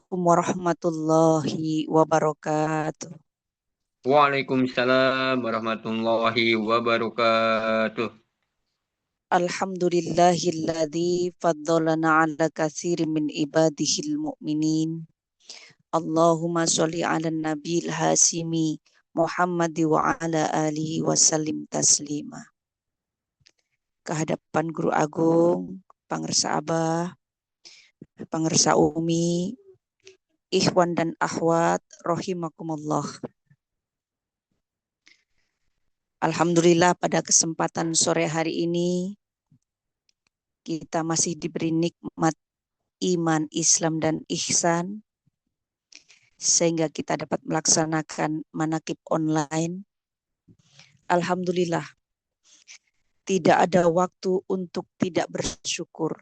Assalamualaikum warahmatullahi wabarakatuh. Waalaikumsalam warahmatullahi wabarakatuh. Alhamdulillahilladzi faddalana ala katsiri min ibadihil mu'minin. Allahumma sholli ala nabil hasimi Muhammad wa ala alihi wasallim taslima. Kehadapan Guru Agung, Pangersa Abah, Pangersa Umi, Ikhwan dan Akhwat, rahimakumullah. Alhamdulillah pada kesempatan sore hari ini kita masih diberi nikmat iman, Islam, dan ihsan sehingga kita dapat melaksanakan manakib online. Alhamdulillah, tidak ada waktu untuk tidak bersyukur.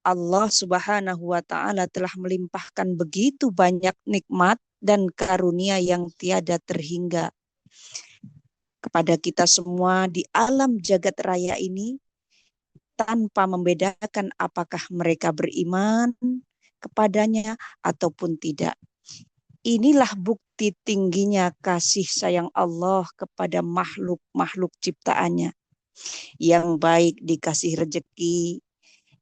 Allah Subhanahu wa Ta'ala telah melimpahkan begitu banyak nikmat dan karunia yang tiada terhingga kepada kita semua di alam jagat raya ini, tanpa membedakan apakah mereka beriman kepadanya ataupun tidak. Inilah bukti tingginya kasih sayang Allah kepada makhluk-makhluk ciptaannya. Yang baik dikasih rezeki,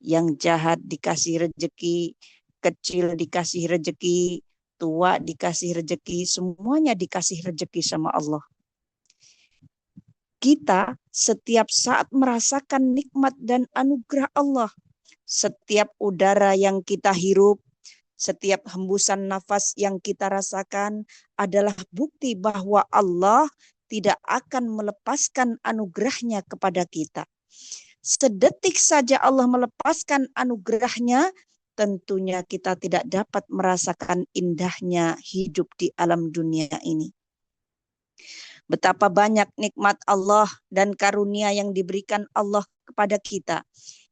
yang jahat dikasih rezeki, kecil dikasih rezeki, tua dikasih rezeki, semuanya dikasih rezeki sama Allah. Kita setiap saat merasakan nikmat dan anugerah Allah. Setiap udara yang kita hirup, setiap hembusan nafas yang kita rasakan adalah bukti bahwa Allah tidak akan melepaskan anugerahnya kepada kita. Sedetik saja Allah melepaskan anugerahnya, tentunya kita tidak dapat merasakan indahnya hidup di alam dunia ini. Betapa banyak nikmat Allah dan karunia yang diberikan Allah kepada kita,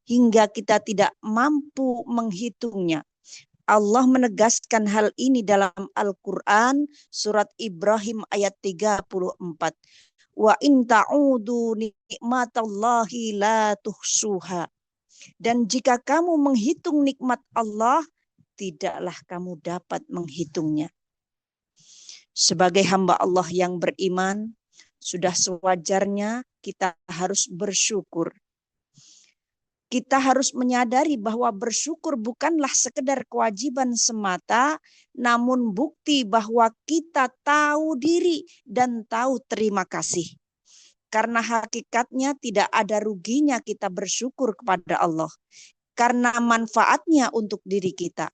hingga kita tidak mampu menghitungnya. Allah menegaskan hal ini dalam Al-Quran, surat Ibrahim ayat 34. Wa in ta'udu nikmatallahi la tuhsuha. Dan jika kamu menghitung nikmat Allah, tidaklah kamu dapat menghitungnya. Sebagai hamba Allah yang beriman, sudah sewajarnya kita harus bersyukur. Kita harus menyadari bahwa bersyukur bukanlah sekedar kewajiban semata, namun bukti bahwa kita tahu diri dan tahu terima kasih. Karena hakikatnya tidak ada ruginya kita bersyukur kepada Allah. Karena manfaatnya untuk diri kita.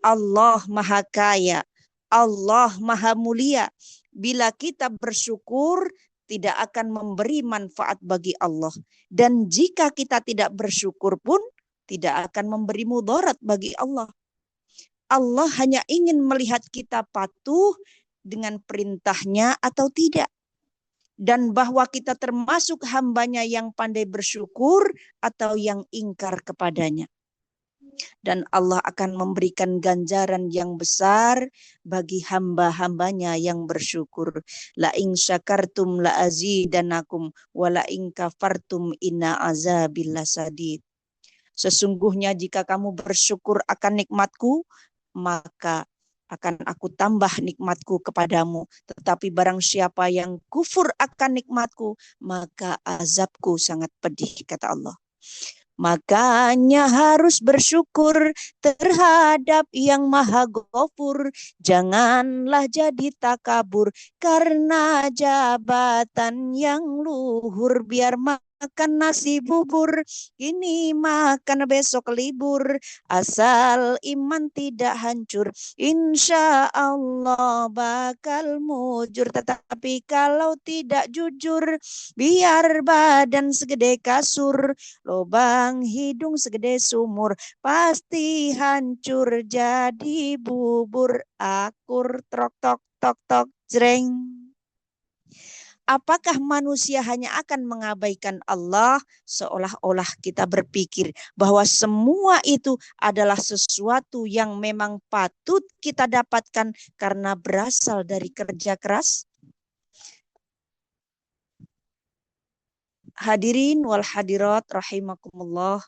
Allah Maha Kaya, Allah Maha Mulia. Bila kita bersyukur, tidak akan memberi manfaat bagi Allah. Dan jika kita tidak bersyukur pun, tidak akan memberi mudarat bagi Allah. Allah hanya ingin melihat kita patuh dengan perintahnya atau tidak. Dan bahwa kita termasuk hambanya yang pandai bersyukur atau yang ingkar kepadanya. Dan Allah akan memberikan ganjaran yang besar bagi hamba-hambanya yang bersyukur. La in syakartum la azidanakum wa la in kafartum inna azabil lasadid. Sesungguhnya jika kamu bersyukur akan nikmatku, maka akan aku tambah nikmatku kepadamu. Tetapi barang siapa yang kufur akan nikmatku, maka azabku sangat pedih, kata Allah. Makanya harus bersyukur terhadap yang maha ghafur. Janganlah jadi takabur karena jabatan yang luhur. Biar makan nasi bubur, ini makan besok libur. Asal iman tidak hancur, insya Allah bakal mujur. Tetapi kalau tidak jujur, biar badan segede kasur, lubang hidung segede sumur, pasti hancur jadi bubur akur. Trok tok tok tok jreng. Apakah manusia hanya akan mengabaikan Allah? Seolah-olah kita berpikir bahwa semua itu adalah sesuatu yang memang patut kita dapatkan karena berasal dari kerja keras. Hadirin wal hadirat rahimakumullah.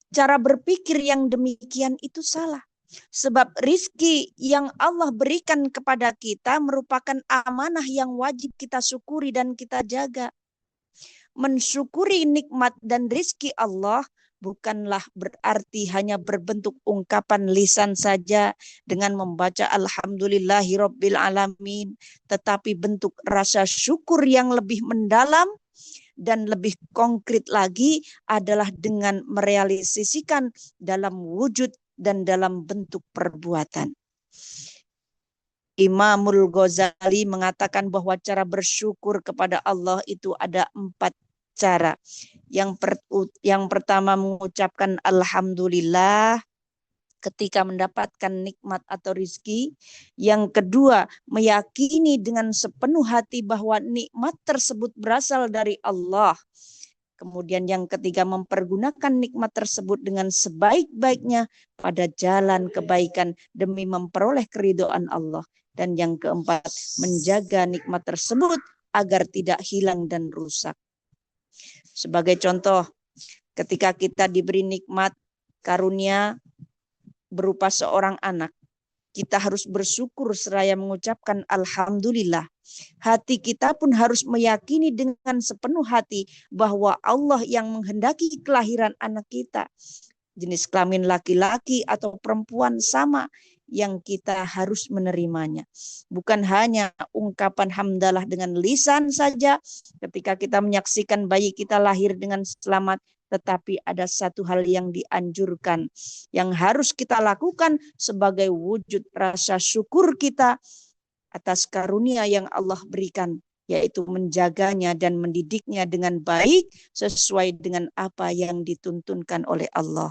Cara berpikir yang demikian itu salah. Sebab rizki yang Allah berikan kepada kita merupakan amanah yang wajib kita syukuri dan kita jaga. Mensyukuri nikmat dan rizki Allah bukanlah berarti hanya berbentuk ungkapan lisan saja dengan membaca Alhamdulillahirabbil alamin, tetapi bentuk rasa syukur yang lebih mendalam dan lebih konkret lagi adalah dengan merealisasikan dalam wujud dan dalam bentuk perbuatan. Imamul Ghazali mengatakan bahwa cara bersyukur kepada Allah itu ada 4 cara. Yang pertama mengucapkan Alhamdulillah ketika mendapatkan nikmat atau rizki. Yang kedua, meyakini dengan sepenuh hati bahwa nikmat tersebut berasal dari Allah. Kemudian yang ketiga, mempergunakan nikmat tersebut dengan sebaik-baiknya pada jalan kebaikan demi memperoleh keridhaan Allah. Dan yang keempat, menjaga nikmat tersebut agar tidak hilang dan rusak. Sebagai contoh, ketika kita diberi nikmat karunia berupa seorang anak, kita harus bersyukur seraya mengucapkan Alhamdulillah. Hati kita pun harus meyakini dengan sepenuh hati bahwa Allah yang menghendaki kelahiran anak kita. Jenis kelamin laki-laki atau perempuan sama, yang kita harus menerimanya. Bukan hanya ungkapan hamdalah dengan lisan saja ketika kita menyaksikan bayi kita lahir dengan selamat, tetapi ada satu hal yang dianjurkan, yang harus kita lakukan sebagai wujud rasa syukur kita atas karunia yang Allah berikan, yaitu menjaganya dan mendidiknya dengan baik sesuai dengan apa yang dituntunkan oleh Allah.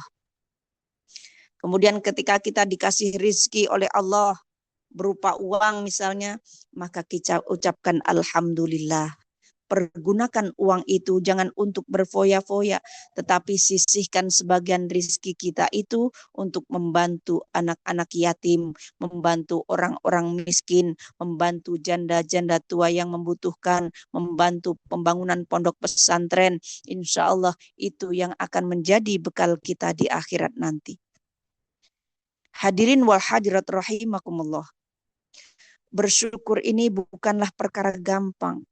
Kemudian ketika kita dikasih rizki oleh Allah berupa uang misalnya, maka kita ucapkan Alhamdulillah. Pergunakan uang itu jangan untuk berfoya-foya, tetapi sisihkan sebagian rizki kita itu untuk membantu anak-anak yatim, membantu orang-orang miskin, membantu janda-janda tua yang membutuhkan, membantu pembangunan pondok pesantren. Insya Allah itu yang akan menjadi bekal kita di akhirat nanti. Hadirin wal hadirat rahimakumullah. Bersyukur ini bukanlah perkara gampang.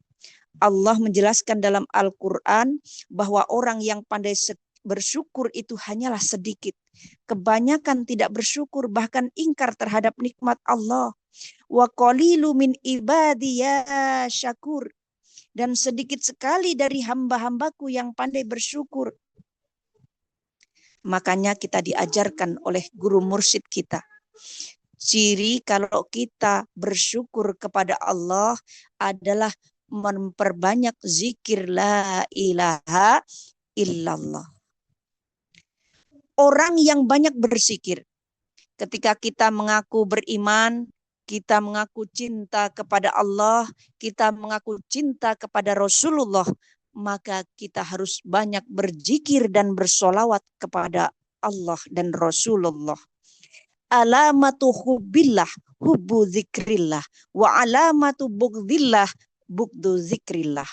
Allah menjelaskan dalam Al-Quran bahwa orang yang pandai bersyukur itu hanyalah sedikit. Kebanyakan tidak bersyukur, bahkan ingkar terhadap nikmat Allah. Wa qalilu min ibadiya syakur. Dan sedikit sekali dari hamba-hambaku yang pandai bersyukur. Makanya kita diajarkan oleh guru mursyid kita. Ciri kalau kita bersyukur kepada Allah adalah memperbanyak zikir la ilaha illallah. Orang yang banyak berzikir, ketika kita mengaku beriman, kita mengaku cinta kepada Allah, kita mengaku cinta kepada Rasulullah, maka kita harus banyak berzikir dan bersolawat kepada Allah dan Rasulullah. Alamatu hubbillah, hubbu zikrillah, wa alamatu bughdillah, bugdu zikrillah.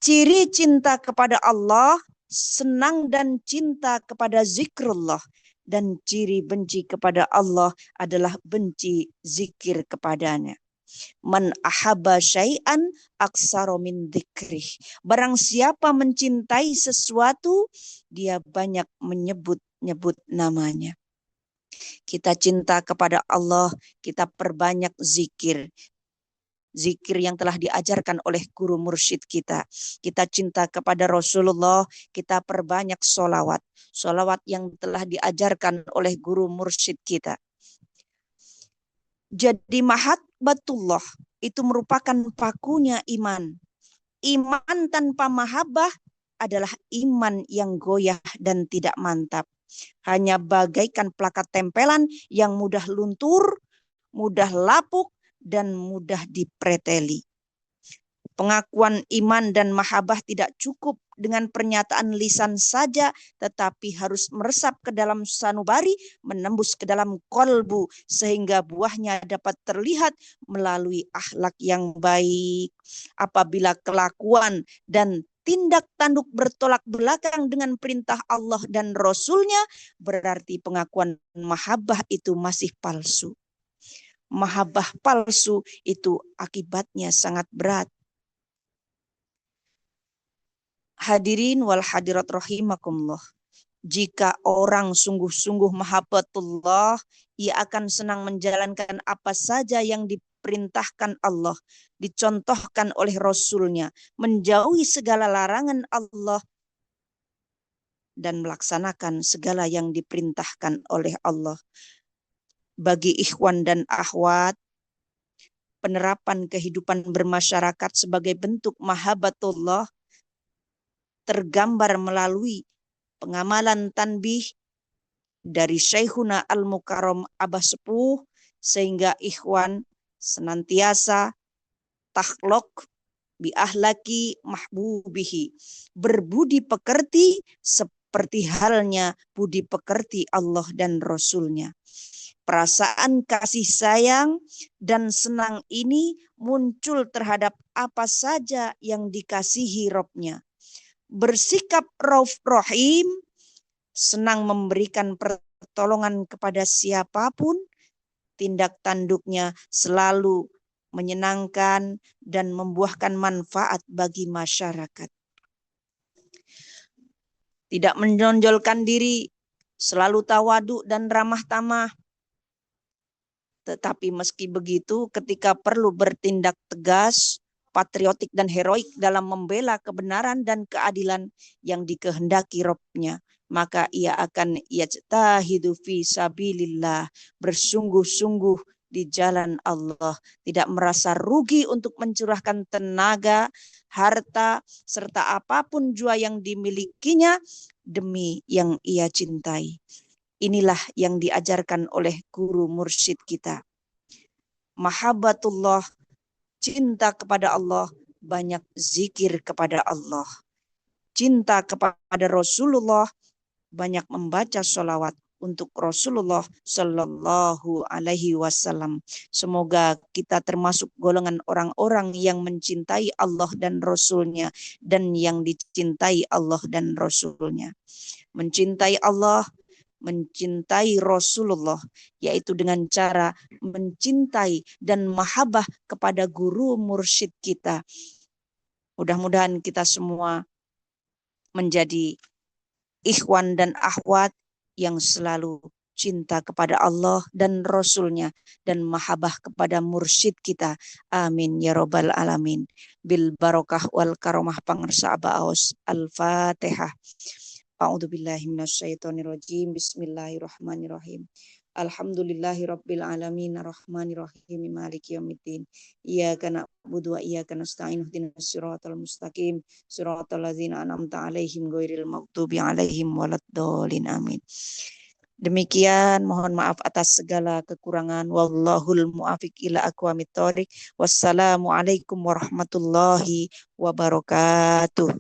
Ciri cinta kepada Allah, senang dan cinta kepada zikrullah. Dan ciri benci kepada Allah adalah benci zikir kepadanya. Man ahabba syai'an aksara min dzikrih. Barang siapa mencintai sesuatu, dia banyak menyebut-nyebut namanya. Kita cinta kepada Allah, kita perbanyak zikir. Zikir yang telah diajarkan oleh guru mursyid kita. Kita cinta kepada Rasulullah, kita perbanyak solawat. Solawat yang telah diajarkan oleh guru mursyid kita. Jadi mahabbatullah itu merupakan pakunya iman. Iman tanpa mahabbah adalah iman yang goyah dan tidak mantap. Hanya bagaikan plakat tempelan yang mudah luntur, mudah lapuk, dan mudah dipreteli. Pengakuan iman dan mahabbah tidak cukup dengan pernyataan lisan saja, tetapi harus meresap ke dalam sanubari, menembus ke dalam kolbu, sehingga buahnya dapat terlihat melalui akhlak yang baik. Apabila kelakuan dan tindak tanduk bertolak belakang dengan perintah Allah dan Rasul-Nya, berarti pengakuan mahabbah itu masih palsu. Mahabbah palsu itu akibatnya sangat berat. Hadirin wal hadirat rahimakumullah. Jika orang sungguh-sungguh mahabbatullah, ia akan senang menjalankan apa saja yang diperintahkan Allah, dicontohkan oleh Rasul-Nya, menjauhi segala larangan Allah, dan melaksanakan segala yang diperintahkan oleh Allah. Bagi ikhwan dan akhwat, penerapan kehidupan bermasyarakat sebagai bentuk mahabbatullah tergambar melalui pengamalan tanbih dari Syekhuna Al-Mukarram Abah Sepuh, sehingga ikhwan senantiasa takhluk bi ahlaki mahbubihi, berbudi pekerti seperti halnya budi pekerti Allah dan Rasul-Nya. Perasaan kasih sayang dan senang ini muncul terhadap apa saja yang dikasihi Robnya. Bersikap rauf rahim, senang memberikan pertolongan kepada siapapun, tindak tanduknya selalu menyenangkan dan membuahkan manfaat bagi masyarakat. Tidak menonjolkan diri, selalu tawadu dan ramah tamah. Tetapi meski begitu, ketika perlu bertindak tegas, patriotik dan heroik dalam membela kebenaran dan keadilan yang dikehendaki Robnya, maka ia akan yajtahidu fi sabilillah, bersungguh-sungguh di jalan Allah, tidak merasa rugi untuk mencurahkan tenaga, harta, serta apapun jua yang dimilikinya demi yang ia cintai. Inilah yang diajarkan oleh guru mursyid kita. Mahabbatullah, cinta kepada Allah, banyak zikir kepada Allah. Cinta kepada Rasulullah, banyak membaca sholawat untuk Rasulullah Sallallahu Alaihi Wasallam. Semoga kita termasuk golongan orang-orang yang mencintai Allah dan Rasul-Nya, dan yang dicintai Allah dan Rasul-Nya. Mencintai Allah, mencintai Rasulullah, yaitu dengan cara mencintai dan mahabbah kepada guru mursyid kita. Mudah-mudahan kita semua menjadi ikhwan dan akhwat yang selalu cinta kepada Allah dan Rasul-Nya dan mahabbah kepada mursyid kita. Amin ya robbal alamin. Bil barokah wal karomah pangersa abaos. Al-Fatihah. A'udzubillahi minasyaitonirrajim. Bismillahirrahmanirrahim. Alhamdulillahi rabbil alamin arrahmanirrahim maliki yaumiddin. Iyyaka na'budu wa iyyaka nasta'in ihdinas siratal mustaqim siratal ladzina an'amta 'alaihim ghairil maghdubi 'alaihim waladdallin. Amin. Demikian, mohon maaf atas segala kekurangan. Wallahul muwaffiq ila aqwamit thoriq. Wassalamualaikum warahmatullahi wabarakatuh.